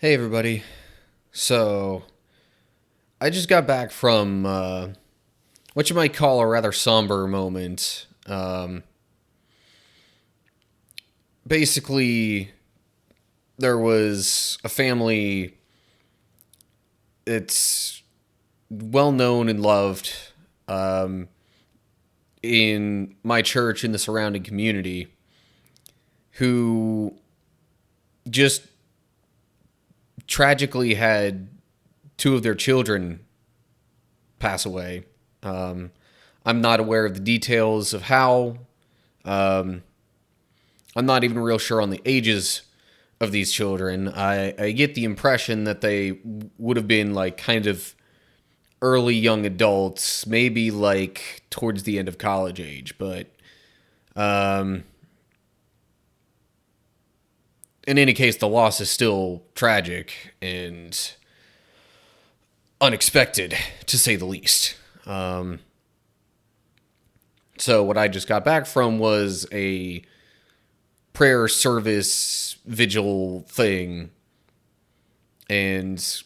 Hey everybody. So, I just got back from what you might call a rather somber moment. Basically, there was a family that's well known and loved um, in my church and the surrounding community who just tragically had two of their children pass away. Um, I'm not aware of the details of how. Um, I'm not even real sure on the ages of these children. I get the impression that they would have been like kind of early young adults, maybe like towards the end of college age. But um, in any case, the loss is still tragic and unexpected, to say the least. So what I just got back from was a prayer service vigil thing, and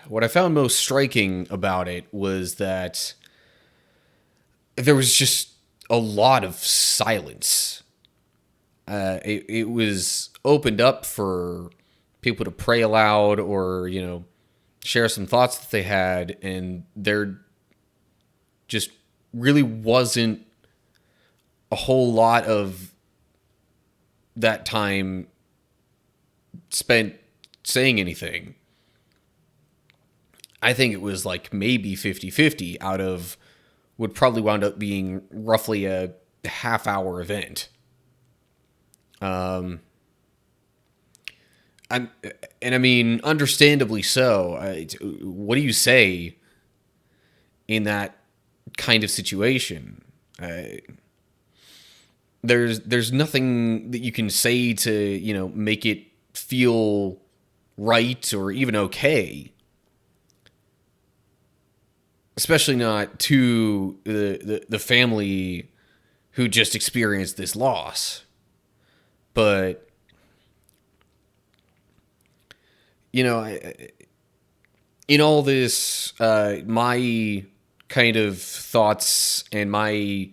what I found most striking about it was that there was just a lot of silence. It was opened up for people to pray aloud or, share some thoughts that they had, and there just really wasn't a whole lot of that time spent saying anything. I think it was like maybe 50-50 out of would probably wound up being roughly a half-hour event. I'm, and I mean, understandably so. What do you say in that kind of situation? There's nothing that you can say to make it feel right or even okay, especially not to the family who just experienced this loss. But in all this, my kind of thoughts and my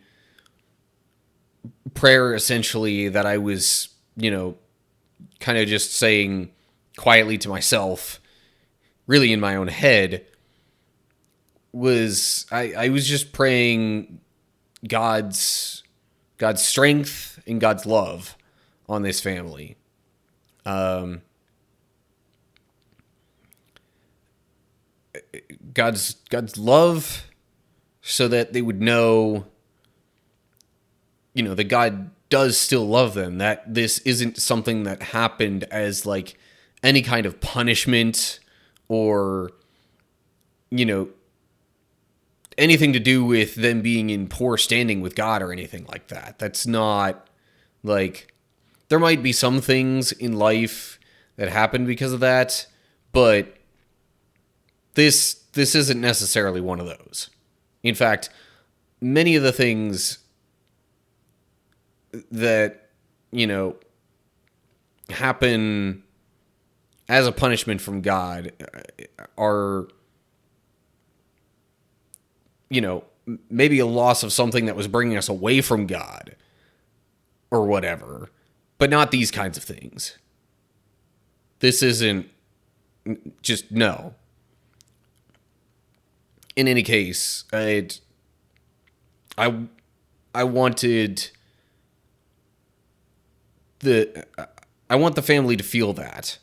prayer essentially that I was, kind of just saying quietly to myself, really in my own head, was I was just praying God's God's strength and God's love on this family. God's love so that they would know, that God does still love them, that this isn't something that happened as like any kind of punishment or, you know, anything to do with them being in poor standing with God or anything like that. That's not like there might be some things in life that happen because of that, but this isn't necessarily one of those. In fact, many of the things that, happen as a punishment from God are, maybe a loss of something that was bringing us away from God or whatever, but not these kinds of things. This isn't just no. In any case, I I wanted the I want the family to feel that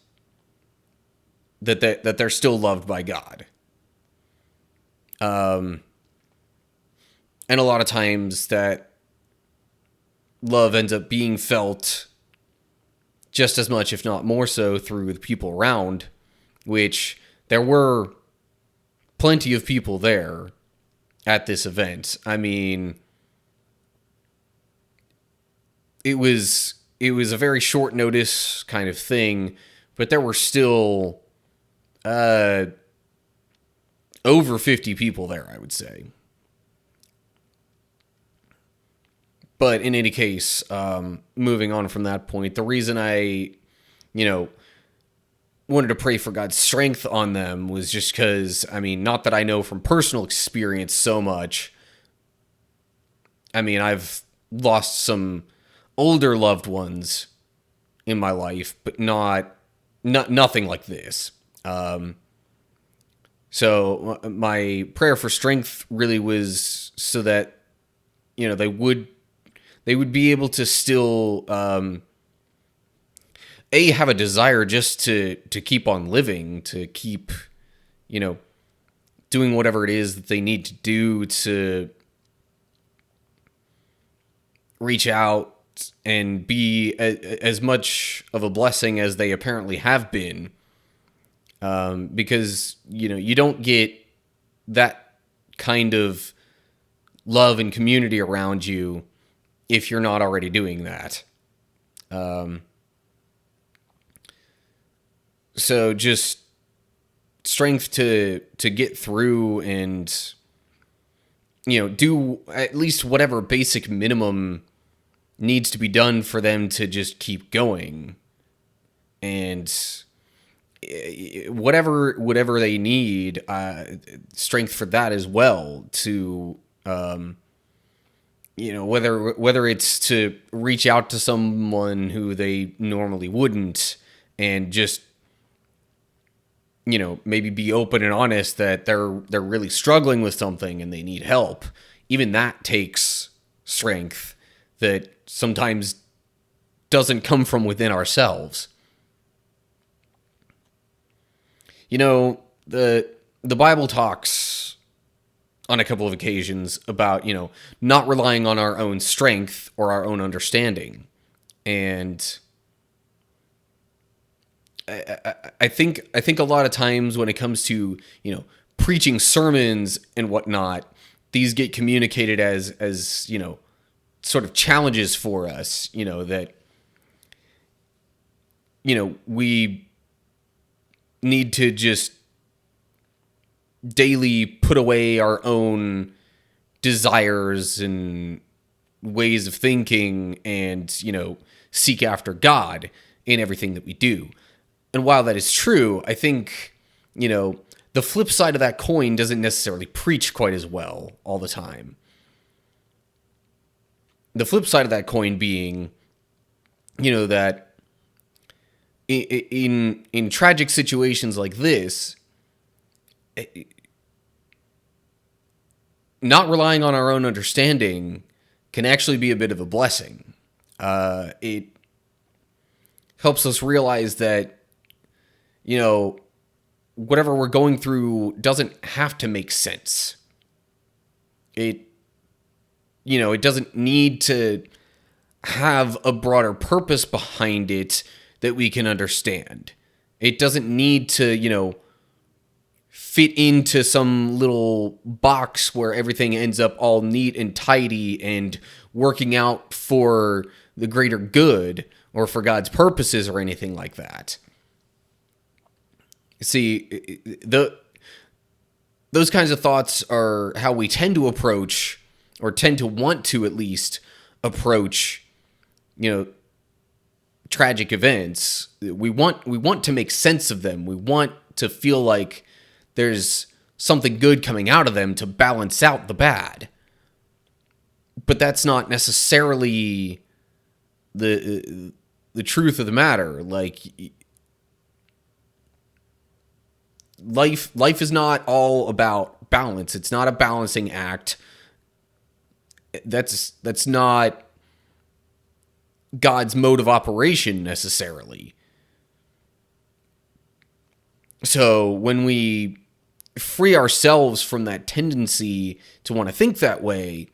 they're still loved by God. And a lot of times that love ends up being felt just as much, if not more so, through the people around, which there were plenty of people there at this event. I mean, it was a very short notice kind of thing, but there were still over 50 people there, I would say. But in any case, moving on from that point, the reason I, you know, wanted to pray for God's strength on them was just because, I mean, not that I know from personal experience so much. I mean, I've lost some older loved ones in my life, but nothing like this. So my prayer for strength really was so that, they would be able to still have a desire just to keep on living, to keep, doing whatever it is that they need to do to reach out and be as much of a blessing as they apparently have been. Because, you don't get that kind of love and community around you if you're not already doing that. So just strength to get through and, do at least whatever basic minimum needs to be done for them to just keep going. And whatever they need, strength for that as well, to whether it's to reach out to someone who they normally wouldn't and just, maybe be open and honest that they're really struggling with something and they need help. Even that takes strength that sometimes doesn't come from within ourselves. The Bible talks on a couple of occasions about, not relying on our own strength or our own understanding. And I think a lot of times when it comes to, preaching sermons and whatnot, these get communicated as sort of challenges for us, that, we need to just daily put away our own desires and ways of thinking and, seek after God in everything that we do. And while that is true, I think, the flip side of that coin doesn't necessarily preach quite as well all the time. The flip side of that coin being, that in tragic situations like this, not relying on our own understanding can actually be a bit of a blessing. It helps us realize that, whatever we're going through doesn't have to make sense. It doesn't need to have a broader purpose behind it that we can understand. It doesn't need to, fit into some little box where everything ends up all neat and tidy and working out for the greater good or for God's purposes or anything like that. See, those kinds of thoughts are how we tend to approach, or tend to want to at least approach, tragic events. We want to make sense of them. We want to feel like there's something good coming out of them to balance out the bad. But that's not necessarily the truth of the matter. Like, life is not all about balance. It's not a balancing act. That's not God's mode of operation necessarily. So when we free ourselves from that tendency to want to think that way,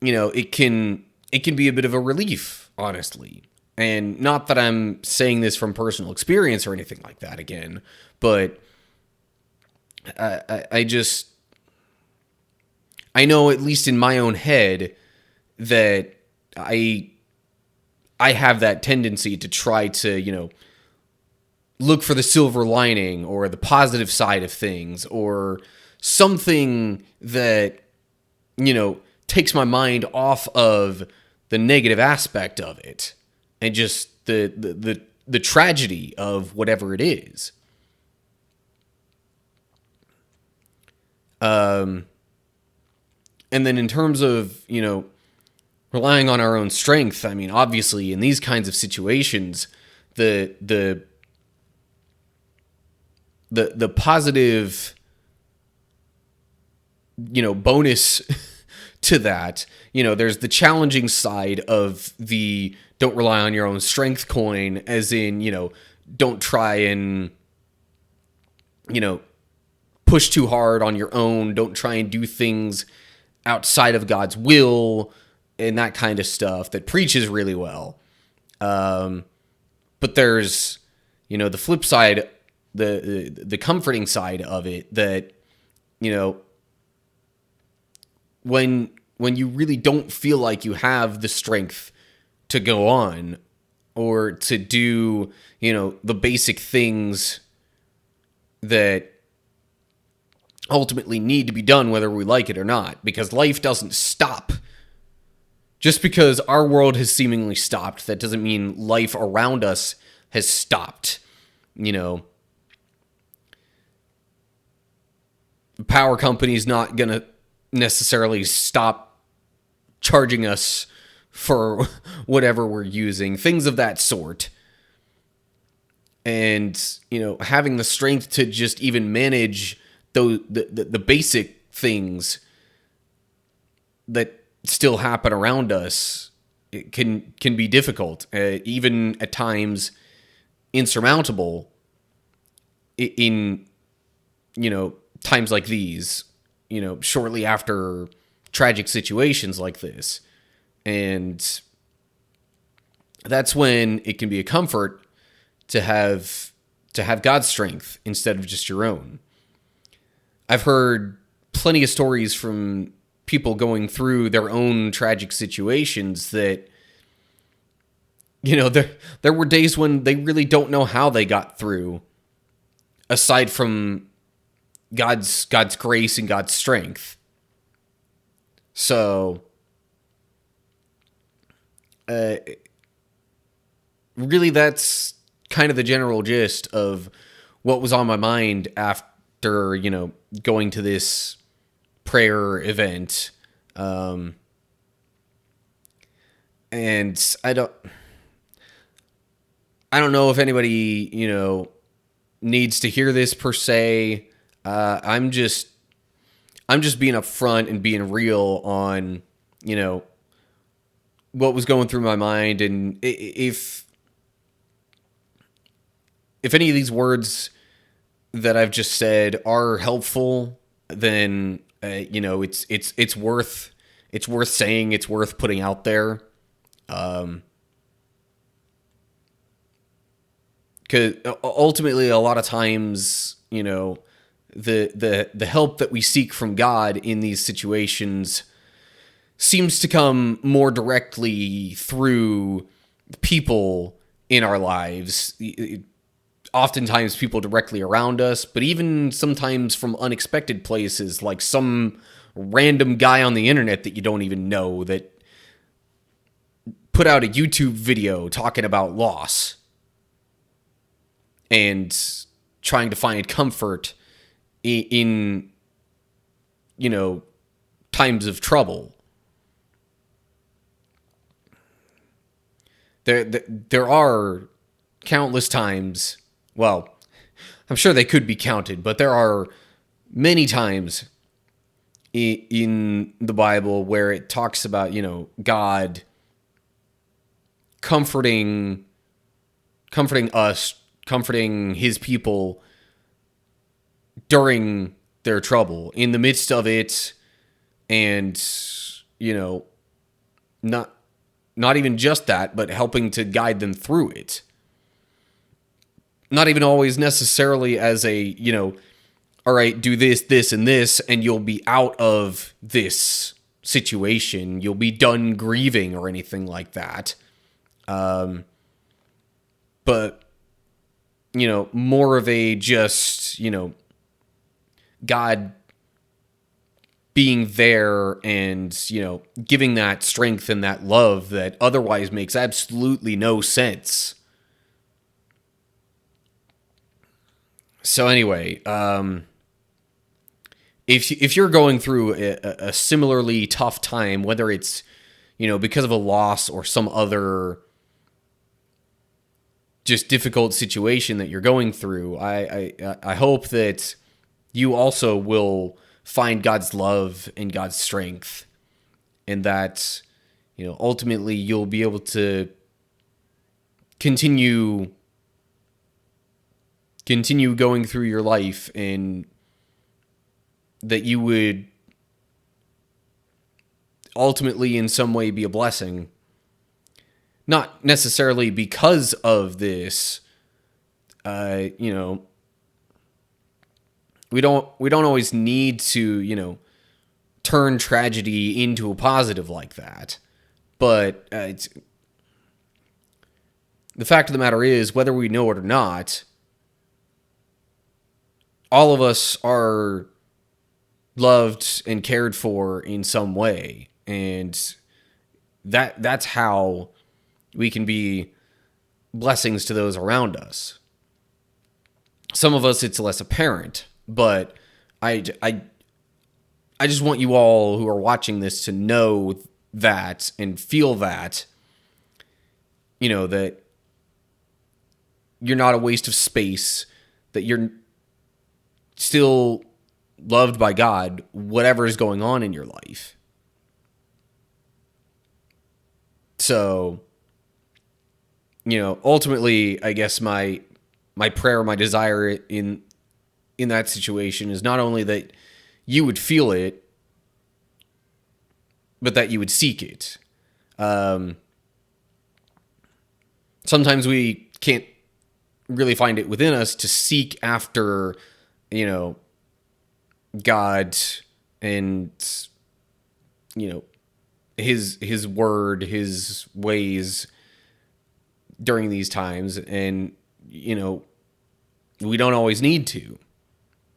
it can be a bit of a relief, honestly. And not that I'm saying this from personal experience or anything like that again, but I know, at least in my own head, that I have that tendency to try to, look for the silver lining or the positive side of things, or something that, takes my mind off of the negative aspect of it, and just the the tragedy of whatever it is. And then in terms of, relying on our own strength, I mean, obviously in these kinds of situations, the positive, bonus to that, there's the challenging side of the don't rely on your own strength coin, as in, don't try and, push too hard on your own. Don't try and do things outside of God's will and that kind of stuff that preaches really well. But there's, the flip side, the comforting side of it, that, when you really don't feel like you have the strength to go on or to do, the basic things that ultimately need to be done whether we like it or not, because life doesn't stop. Just because our world has seemingly stopped, that doesn't mean life around us has stopped. The power company's not going to necessarily stop charging us for whatever we're using, things of that sort. And, having the strength to just even manage the basic things that still happen around us, it can be difficult, even at times insurmountable in times like these, shortly after tragic situations like this. And that's when it can be a comfort to have God's strength instead of just your own. I've heard plenty of stories from people going through their own tragic situations that, there were days when they really don't know how they got through, aside from God's grace and God's strength. So, really, that's kind of the general gist of what was on my mind after, going to this prayer event. And I don't know if anybody, needs to hear this per se. I'm just being upfront and being real on, what was going through my mind. And if any of these words that I've just said are helpful, then it's worth saying, it's worth putting out there. Because ultimately, a lot of times, the help that we seek from God in these situations seems to come more directly through people in our lives. Oftentimes people directly around us, but even sometimes from unexpected places, like some random guy on the internet that you don't even know that put out a YouTube video talking about loss and trying to find comfort in times of trouble. There are countless times. Well, I'm sure they could be counted, but there are many times in the Bible where it talks about, God comforting us, comforting his people during their trouble, in the midst of it, and, not even just that, but helping to guide them through it. Not even always necessarily as a, all right, do this, this, and this, and you'll be out of this situation. You'll be done grieving or anything like that. But, more of a just, God being there and, giving that strength and that love that otherwise makes absolutely no sense. So anyway, if you're going through a similarly tough time, whether it's because of a loss or some other just difficult situation that you're going through, I hope that you also will find God's love and God's strength, and that ultimately you'll be able to continue going through your life, and that you would ultimately in some way be a blessing, not necessarily because of this. You know, we don't always need to turn tragedy into a positive like that, but the fact of the matter is, whether we know it or not, all of us are loved and cared for in some way, and that's how we can be blessings to those around us. Some of us it's less apparent, but I just want you all who are watching this to know that and feel that that you're not a waste of space, that you're still loved by God, whatever is going on in your life. So, ultimately, I guess my prayer, my desire in that situation is not only that you would feel it, but that you would seek it. Sometimes we can't really find it within us to seek after, God and his word, his ways during these times, and we don't always need to,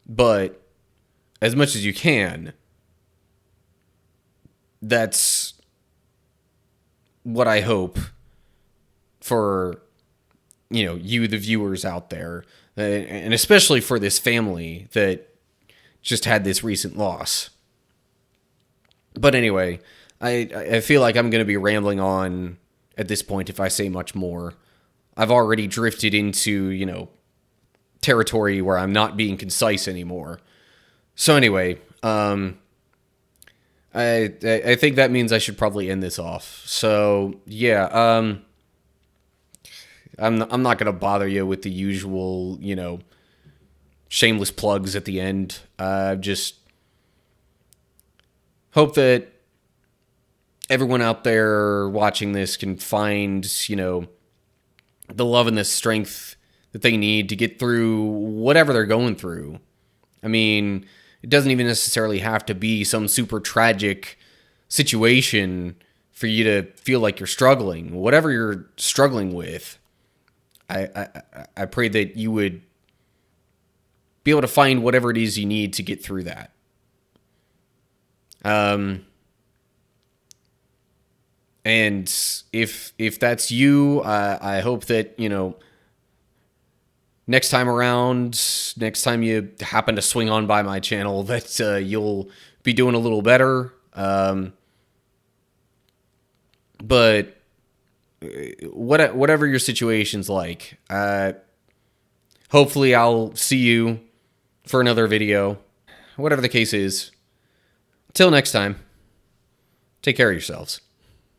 but as much as you can, that's what I hope for you, the viewers out there, and especially for this family that just had this recent loss. But anyway, I feel like I'm going to be rambling on at this point if I say much more. I've already drifted into, territory where I'm not being concise anymore. So anyway, I think that means I should probably end this off. So yeah, I'm not going to bother you with the usual, shameless plugs at the end. Just hope that everyone out there watching this can find, the love and the strength that they need to get through whatever they're going through. I mean, it doesn't even necessarily have to be some super tragic situation for you to feel like you're struggling. Whatever you're struggling with, I pray that you would be able to find whatever it is you need to get through that. And if that's you, I hope that next time around, next time you happen to swing on by my channel, that you'll be doing a little better. But whatever your situation's like, hopefully I'll see you for another video. Whatever the case is, till next time, take care of yourselves.